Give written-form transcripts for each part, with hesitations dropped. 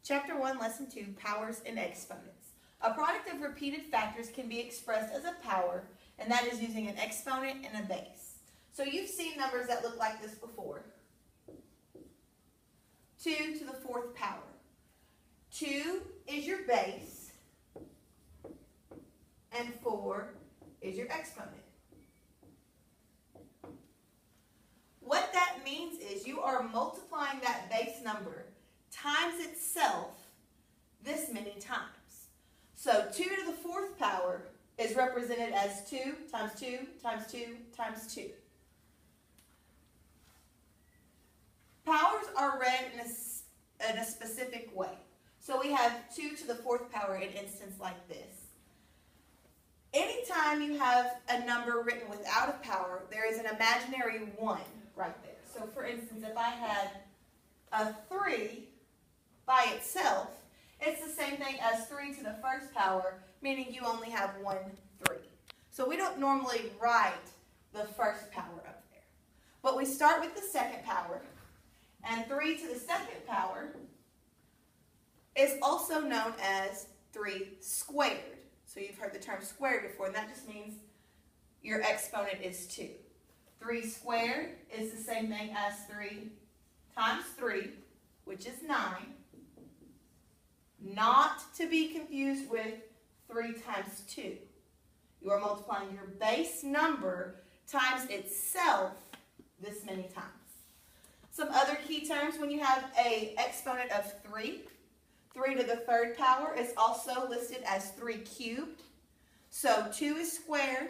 Chapter 1, Lesson 2, Powers and Exponents. A product of repeated factors can be expressed as a power, and that is using an exponent and a base. So you've seen numbers that look like this before. 2 to the 4th power. 2 is your base, and 4 is your exponent. What that means is you are multiplying that base number times itself this many times. So 2 to the 4th power is represented as 2 times 2 times 2 times 2. Powers are read in a specific way. So we have 2 to the 4th power in instance like this. Anytime you have a number written without a power, there is an imaginary 1 right there. So for instance, if I had a 3 by itself, it's the same thing as 3 to the 1st power, meaning you only have 1 3. So we don't normally write the 1st power up there. But we start with the 2nd power, and 3 to the 2nd power is also known as 3 squared. So you've heard the term squared before, and that just means your exponent is 2. 3 squared is the same thing as 3 times 3, which is 9. Not to be confused with 3 times 2. You are multiplying your base number times itself this many times. Some other key terms when you have an exponent of 3. 3 to the 3rd power is also listed as 3 cubed. So 2 is squared,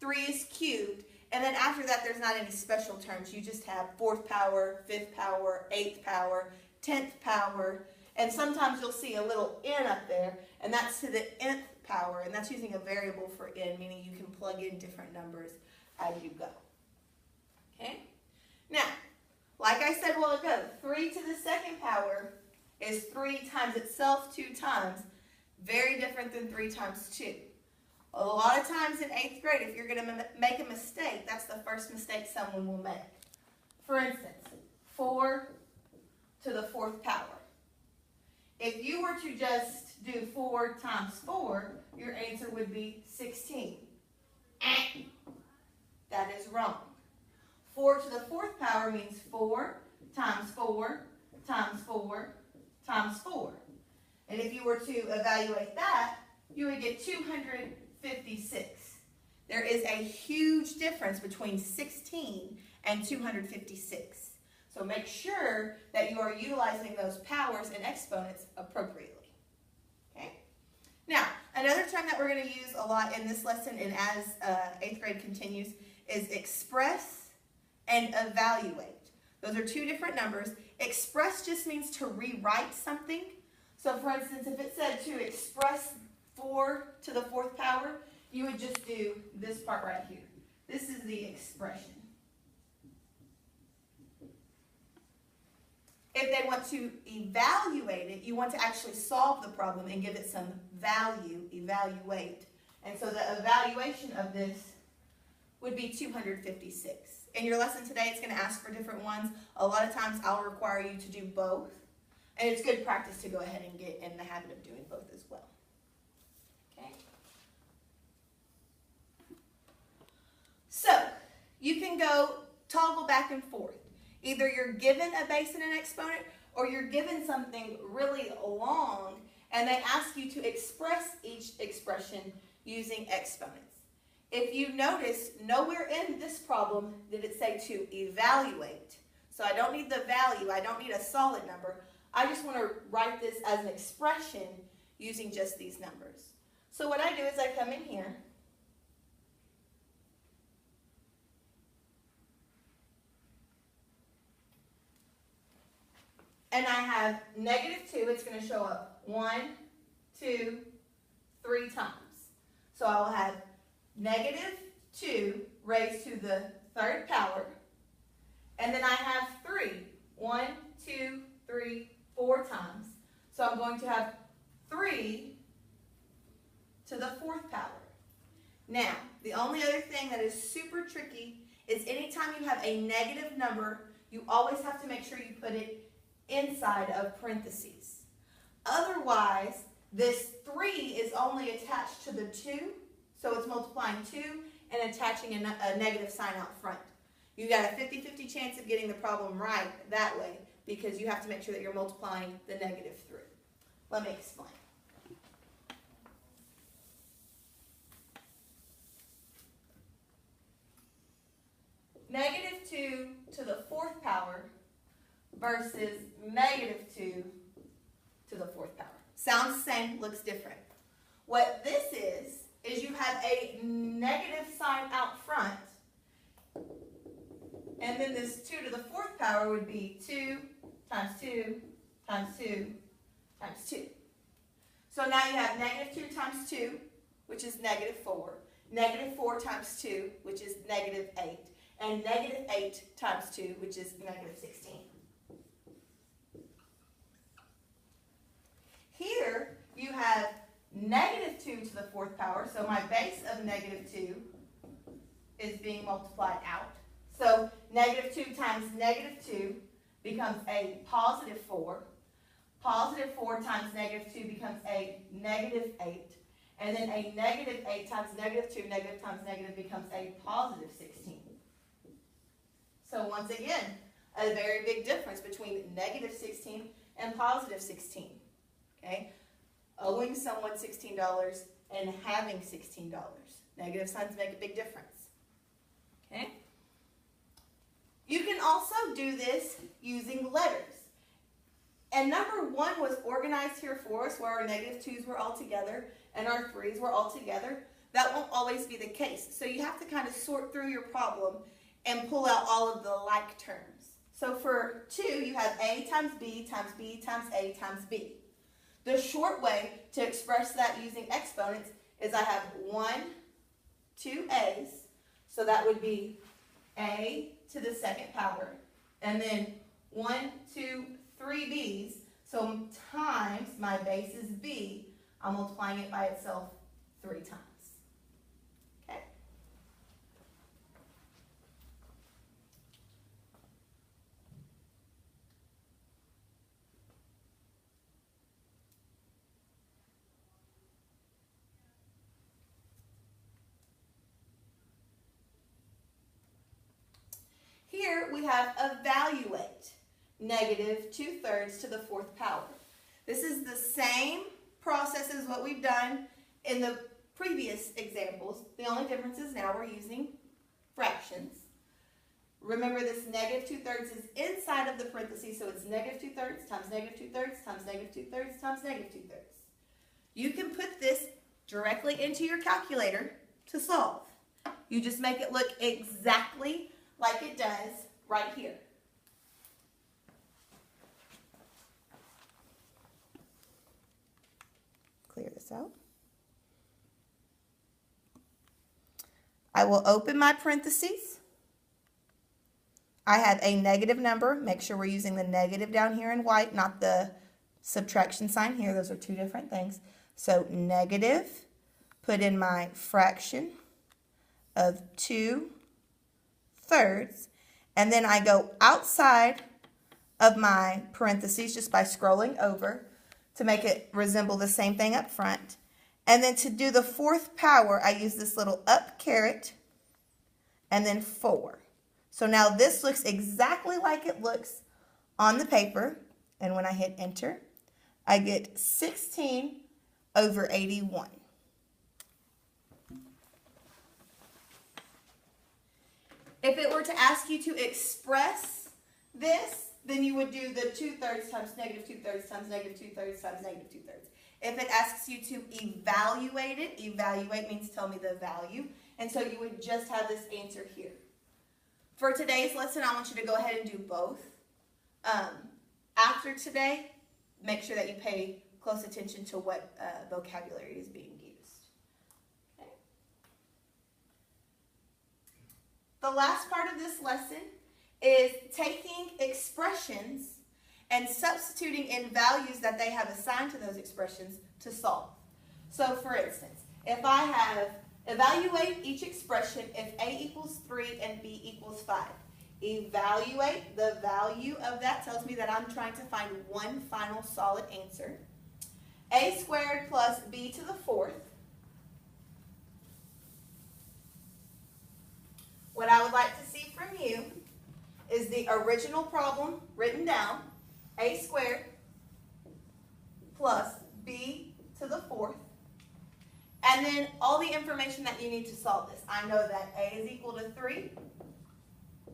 3 is cubed, and then after that there's not any special terms. You just have 4th power, 5th power, 8th power, 10th power, and sometimes you'll see a little n up there, and that's to the nth power, and that's using a variable for n, meaning you can plug in different numbers as you go. Okay? Now, like I said a while ago, 3 to the 2nd power is 3 times itself 2 times. Very different than 3 times 2. A lot of times in 8th grade, if you're going to make a mistake, that's the first mistake someone will make. For instance, 4 to the 4th power. If you were to just do 4 times 4, your answer would be 16. That is wrong. 4 to the 4th power means 4 times 4 times 4 times 4. And if you were to evaluate that, you would get 256. There is a huge difference between 16 and 256. So make sure that you are utilizing those powers and exponents appropriately. Okay? Now, another term that we're going to use a lot in this lesson and as 8th grade continues is express and evaluate. Those are 2 different numbers. Express just means to rewrite something. So for instance, if it said to express 4 to the 4th power, you would just do this part right here. This is the expression. If they want to evaluate it, you want to actually solve the problem and give it some value, evaluate. And so the evaluation of this would be 256. In your lesson today, it's going to ask for different ones. A lot of times I'll require you to do both. And it's good practice to go ahead and get in the habit of doing both as well. Okay? So, you can go toggle back and forth. Either you're given a base and an exponent, or you're given something really long, and they ask you to express each expression using exponents. If you notice, nowhere in this problem did it say to evaluate. So I don't need the value, I don't need a solid number. I just want to write this as an expression using just these numbers. So what I do is I come in here, and I have -2, it's going to show up 1, 2, 3 times. So I will have -2 raised to the 3rd power, and then I have 3. 1, 2, 3, 4 times. So I'm going to have 3 to the 4th power. Now, the only other thing that is super tricky is anytime you have a negative number, you always have to make sure you put it inside of parentheses. Otherwise, this 3 is only attached to the 2, so it's multiplying 2 and attaching a negative sign out front. You got a 50-50 chance of getting the problem right that way because you have to make sure that you're multiplying the negative through. Let me explain. Negative 2 to the 4th power versus negative 2 to the 4th power. Sounds the same, looks different. What this is you have a negative sign out front, and then this 2 to the 4th power would be 2 times 2 times 2 times 2. So now you have negative 2 times 2, which is negative 4. Negative 4 times 2, which is negative 8. And negative 8 times 2, which is negative 16. Here you have negative 2 to the 4th power, so my base of negative 2 is being multiplied out. So negative 2 times negative 2 becomes a positive 4. Positive 4 times negative 2 becomes a negative 8. And then a negative 8 times negative 2, negative times negative becomes a positive 16. So once again, a very big difference between negative 16 and positive 16. Okay? Owing someone $16 and having $16. Negative signs make a big difference. Okay? You can also do this using letters. And number 1 was organized here for us, where our negative 2's were all together and our 3's were all together. That won't always be the case. So you have to kind of sort through your problem and pull out all of the like terms. So for 2, you have A times B times B times A times B. The short way to express that using exponents is I have 1, 2 A's, so that would be A to the 2nd power, and then 1, 2, 3 B's, so times my base is B, I'm multiplying it by itself 3 times. Okay? Here we have evaluate, negative 2/3 to the 4th power. This is the same process as what we've done in the previous examples. The only difference is now we're using fractions. Remember, this negative 2/3 is inside of the parentheses, so it's negative 2/3 times negative 2/3 times negative 2/3 times negative 2/3. You can put this directly into your calculator to solve. You just make it look exactly like it does right here. Clear this out. I will open my parentheses. I have a negative number. Make sure we're using the negative down here in white, not the subtraction sign here. Those are two different things. So negative, put in my fraction of 2/3, and then I go outside of my parentheses just by scrolling over to make it resemble the same thing up front. And then to do the 4th power, I use this little up caret and then 4. So now this looks exactly like it looks on the paper, and when I hit enter, I get 16/81. If it were to ask you to express this, then you would do the 2/3 times negative 2/3 times negative 2/3 times negative 2/3. If it asks you to evaluate it, evaluate means tell me the value, and so you would just have this answer here. For today's lesson, I want you to go ahead and do both. After today, make sure that you pay close attention to what vocabulary is being used. Okay. The last part of this lesson is taking expressions and substituting in values that they have assigned to those expressions to solve. So for instance, if I have evaluate each expression if A equals 3 and B equals 5. Evaluate, the value of that tells me that I'm trying to find one final solid answer. a squared plus b to the fourth. What I would like to see from you is the original problem written down, a squared plus b to the fourth, and then all the information that you need to solve this. I know that a is equal to 3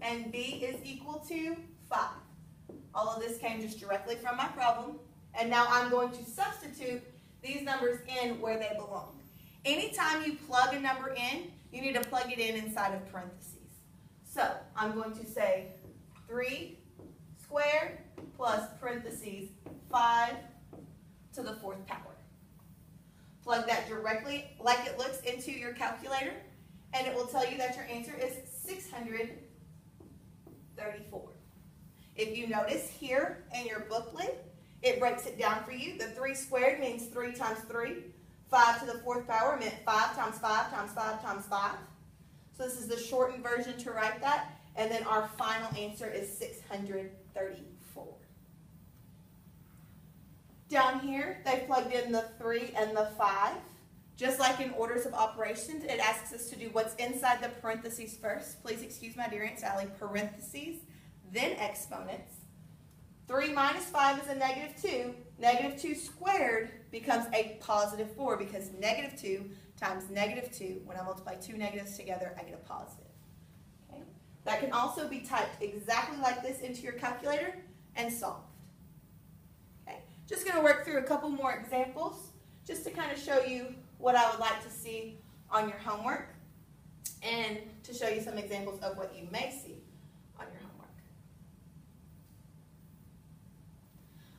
and b is equal to 5. All of this came just directly from my problem, and now I'm going to substitute these numbers in where they belong. Anytime you plug a number in, you need to plug it in inside of parentheses. So I'm going to say 3 squared plus parentheses 5 to the fourth power. Plug that directly like it looks into your calculator, and it will tell you that your answer is 634. If you notice here in your booklet, it breaks it down for you. The 3 squared means 3 times 3. 5 to the fourth power meant 5 times 5 times 5 times 5. So this is the shortened version to write that. And then our final answer is 634. Down here, they plugged in the 3 and the 5. Just like in orders of operations, it asks us to do what's inside the parentheses first. Please excuse my dear Aunt Sally. Parentheses, then exponents. 3 minus 5 is a negative 2. Negative 2 squared becomes a positive 4 because negative 2 times negative 2, when I multiply two negatives together, I get a positive. Okay? That can also be typed exactly like this into your calculator and solved. Okay? Just going to work through a couple more examples just to kind of show you what I would like to see on your homework and to show you some examples of what you may see on your homework.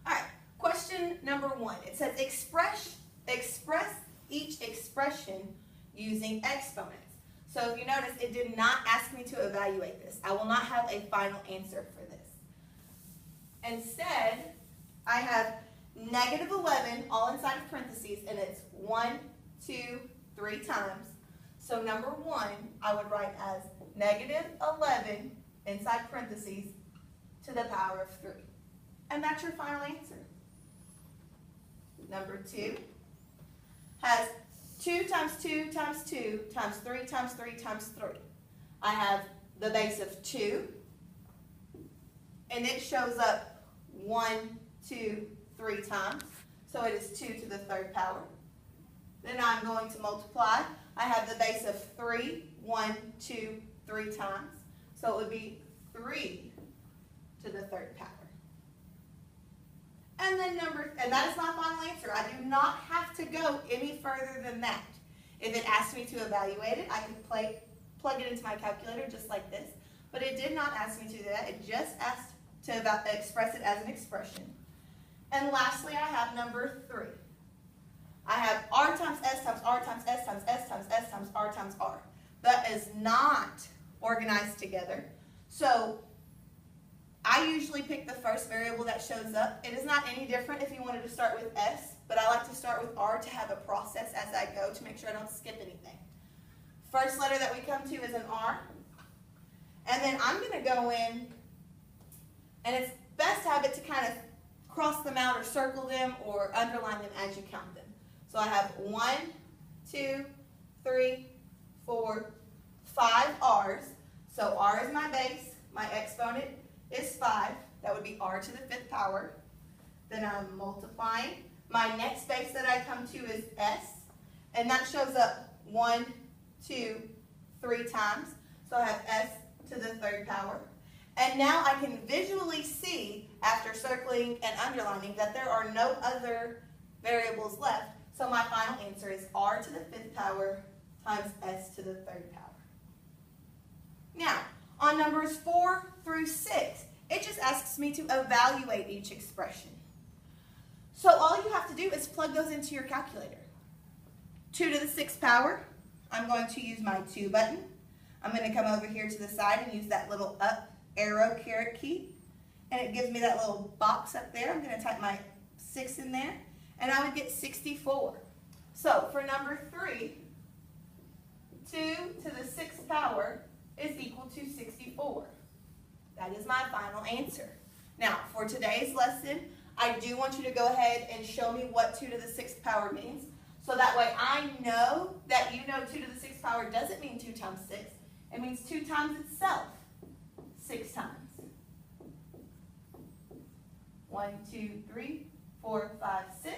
All right, question number 1. It says express each expression using exponents. So if you notice, it did not ask me to evaluate this. I will not have a final answer for this. Instead, I have negative 11 all inside of parentheses, and it's 1, 2, 3 times. So number 1, I would write as negative 11 inside parentheses to the power of 3. And that's your final answer. Number 2 has 2 times 2 times 2 times 3 times 3 times 3. I have the base of 2, and it shows up 1, 2, 3 times. So it is 2 to the third power. Then I'm going to multiply. I have the base of 3, 1, 2, 3 times. So it would be 3 to the third power. And then that is my final answer. I do not have to go any further than that. If it asked me to evaluate it, I could plug it into my calculator just like this. But it did not ask me to do that. It just asked to express it as an expression. And lastly, I have number 3. I have r times s times r times s times s times s times r times r. That is not organized together. So I usually pick the first variable that shows up. It is not any different if you wanted to start with s, but I like to start with r to have a process as I go to make sure I don't skip anything. First letter that we come to is an r. And then I'm going to go in, and it's best to have it to kind of cross them out or circle them or underline them as you count them. So I have 1, 2, 3, 4, 5 r's. So r is my base. My exponent is 5. That would be r to the 5th power. Then I'm multiplying. My next base that I come to is s. And that shows up 1, 2, 3 times. So I have s to the 3rd power. And now I can visually see, after circling and underlining, that there are no other variables left. So my final answer is r to the 5th power times s to the 3rd power. Now, on numbers 4 through 6, it just asks me to evaluate each expression. So all you have to do is plug those into your calculator. 2 to the 6th power, I'm going to use my 2 button. I'm going to come over here to the side and use that little up arrow caret key. And it gives me that little box up there. I'm going to type my 6 in there. And I would get 64. So for number 3, 2 to the 6th power is equal to 64. That is my final answer. Now, for today's lesson, I do want you to go ahead and show me what 2 to the 6th power means. So that way I know that you know 2 to the 6th power doesn't mean 2 times 6. It means 2 times itself, 6 times. 1, 2, 3, 4, 5, 6.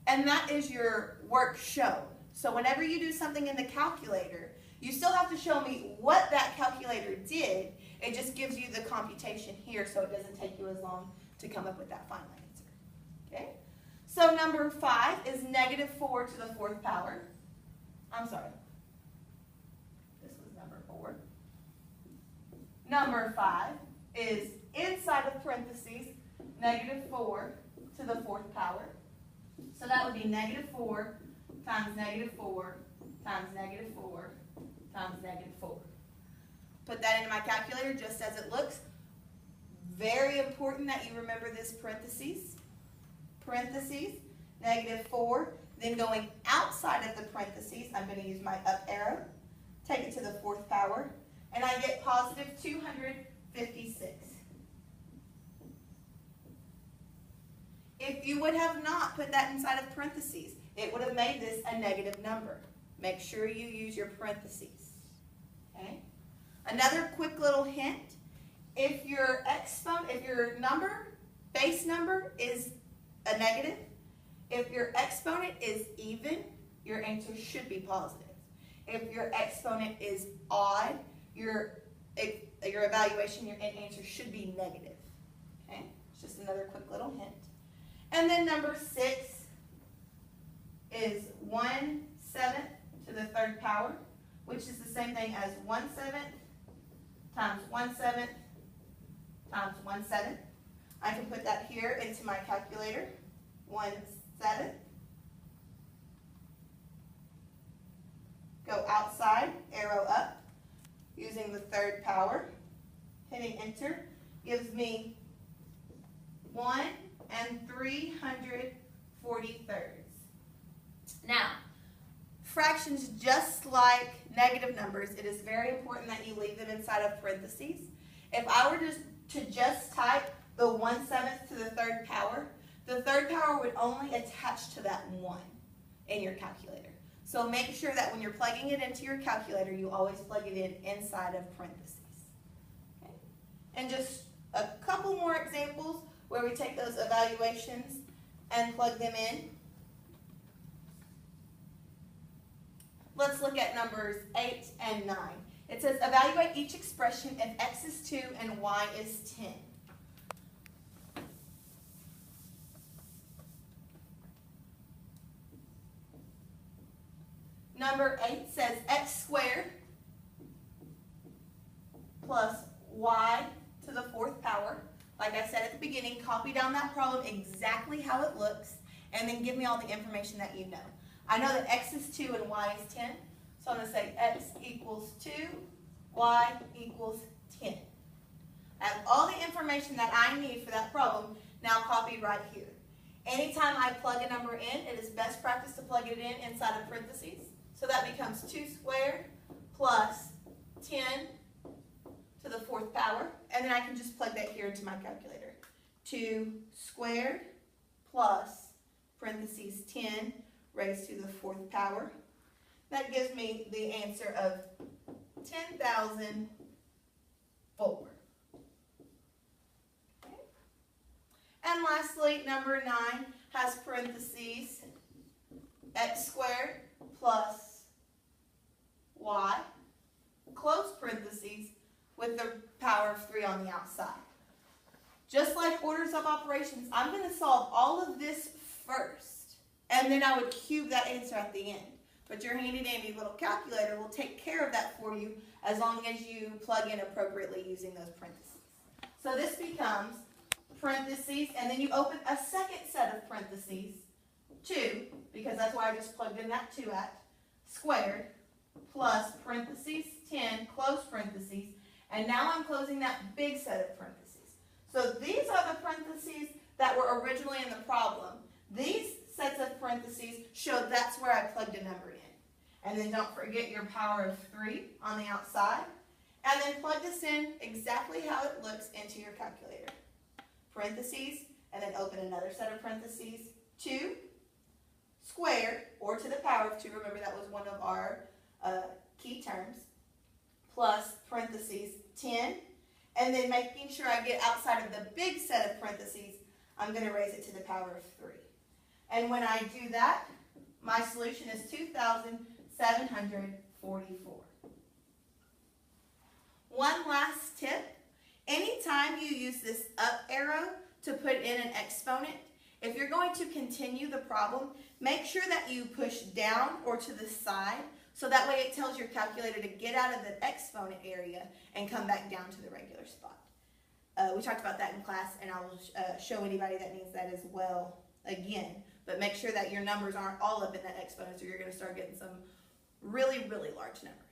And that is your work shown. So whenever you do something in the calculator, you still have to show me what that calculator did. It just gives you the computation here so it doesn't take you as long to come up with that final answer. Okay? So number 5 is negative 4 to the 4th power. I'm sorry. This was number 4. Number 5 is inside of parentheses, negative 4 to the 4th power. So that would be negative 4 times negative 4 times negative 4 times negative 4. Put that into my calculator just as it looks. Very important that you remember this parentheses. Parentheses, negative 4. Then going outside of the parentheses, I'm going to use my up arrow. Take it to the 4th power. And I get positive 256. If you would have not put that inside of parentheses, it would have made this a negative number. Make sure you use your parentheses. Okay? Another quick little hint. If your number, base number, is a negative, if your exponent is even, your answer should be positive. If your exponent is odd, your evaluation, your answer should be negative. Okay? It's just another quick little hint. And then number 6 is 1/7 to the 3rd power, which is the same thing as 1/7 times 1/7 times 1/7. I can put that here into my calculator. 1/7. Go outside, arrow up, using the 3rd power. Hitting enter gives me 1 3/43. Now, fractions, just like negative numbers, it is very important that you leave them inside of parentheses. If I were to just type the 1/7 to the 3rd power, the 3rd power would only attach to that 1 in your calculator. So make sure that when you're plugging it into your calculator, you always plug it in inside of parentheses. Okay? And just a couple more examples where we take those evaluations and plug them in. Let's look at numbers 8 and 9. It says evaluate each expression if x is 2 and y is 10. Number 8 says x squared plus y to the 4th power. Like I said at the beginning, copy down that problem exactly how it looks, and then give me all the information that you know. I know that x is 2 and y is 10, so I'm going to say x equals 2, y equals 10. I have all the information that I need for that problem now copied right here. Anytime I plug a number in, it is best practice to plug it in inside of parentheses. So that becomes 2 squared plus 10 to the 4th power, and then I can just plug that here into my calculator. 2 squared plus parentheses 10 raised to the 4th power. That gives me the answer of 10,004. Okay. And lastly, number 9 has parentheses x squared plus y, close parentheses, with the power of 3 on the outside. Just like orders of operations, I'm going to solve all of this first, and then I would cube that answer at the end. But your handy dandy little calculator will take care of that for you as long as you plug in appropriately using those parentheses. So this becomes parentheses, and then you open a second set of parentheses, 2, because that's why I just plugged in that 2 at, squared, plus parentheses 10, close parentheses, and now I'm closing that big set of parentheses. So these are the parentheses that were originally in the problem. These sets of parentheses show that's where I plugged a number in. And then don't forget your power of 3 on the outside. And then plug this in exactly how it looks into your calculator. Parentheses, and then open another set of parentheses, 2 squared, or to the power of 2, remember that was one of our key terms, plus parentheses 10, and then making sure I get outside of the big set of parentheses, I'm going to raise it to the power of 3. And when I do that, my solution is 2,744. One last tip, anytime you use this up arrow to put in an exponent, if you're going to continue the problem, make sure that you push down or to the side, so that way it tells your calculator to get out of the exponent area and come back down to the regular spot. We talked about that in class, and I will show anybody that needs that as well again. But make sure that your numbers aren't all up in that exponent, or you're going to start getting some really, really large numbers.